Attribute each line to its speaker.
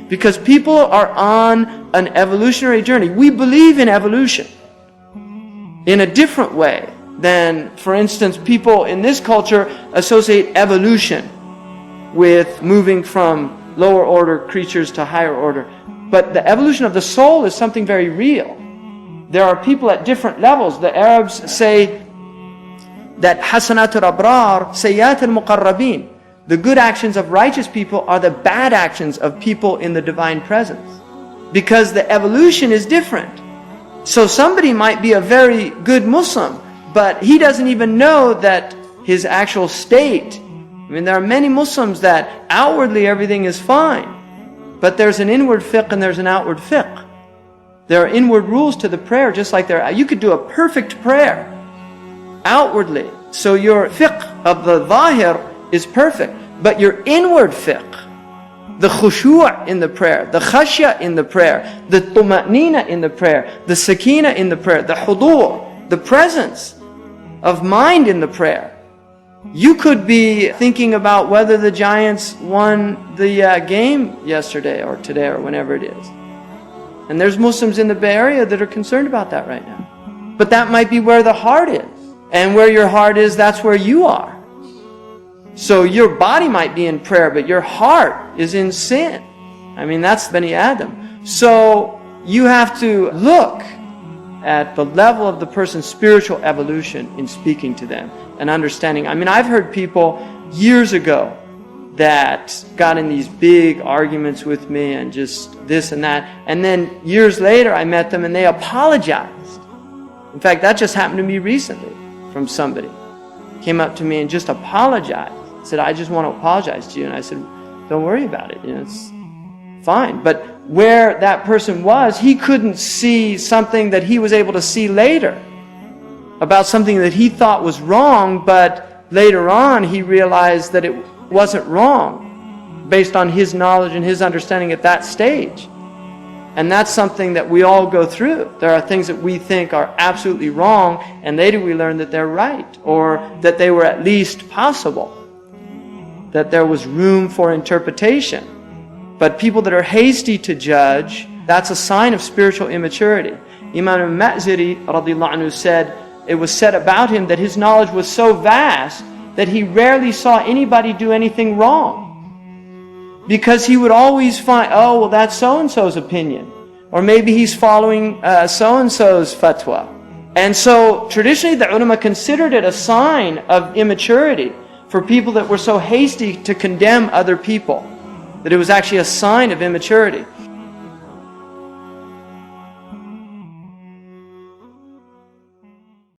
Speaker 1: Because people are on an evolutionary journey. We believe in evolution in a different way than, for instance, people in this culture associate evolution with moving from lower order creatures to higher order. But the evolution of the soul is something very real. There are people at different levels. The Arabs say that hasanat al-abrar, sayyat al-muqarrabin. The good actions of righteous people are the bad actions of people in the divine presence. Because the evolution is different. So somebody might be a very good Muslim, but he doesn't even know that his actual state. I mean, there are many Muslims that outwardly everything is fine. But there's an inward fiqh and there's an outward fiqh. There are inward rules to the prayer, just like there are. You could do a perfect prayer outwardly. So your fiqh of the zahir is perfect. But your inward fiqh, the khushu' in the prayer, the khashya in the prayer, the tuma'nina in the prayer, the sakina in the prayer, the hudur, the presence of mind in the prayer. You could be thinking about whether the Giants won the game yesterday or today or whenever it is. And there's Muslims in the Bay Area that are concerned about that right now. But that might be where the heart is. And where your heart is, that's where you are. So your body might be in prayer, but your heart is in sin. I mean, that's Bani Adam. So you have to look at the level of the person's spiritual evolution in speaking to them and understanding. I mean, I've heard people years ago that got in these big arguments with me and just this and that. And then years later, I met them and they apologized. In fact, that just happened to me recently from somebody. Came up to me and just apologized. Said, I just want to apologize to you. And I said, don't worry about it. You know, it's fine. But where that person was, he couldn't see something that he was able to see later about something that he thought was wrong, but later on he realized that it wasn't wrong based on his knowledge and his understanding at that stage. And that's something that we all go through. There are things that we think are absolutely wrong, and later we learn that they're right, or that they were at least possible, that there was room for interpretation. But people that are hasty to judge, that's a sign of spiritual immaturity. Imam al-Ma'ziri radiallahu anhu said, it was said about him that his knowledge was so vast that he rarely saw anybody do anything wrong. Because he would always find, oh, well, that's so-and-so's opinion. Or maybe he's following so-and-so's fatwa. And so traditionally the ulama considered it a sign of immaturity for people that were so hasty to condemn other people, that it was actually a sign of immaturity.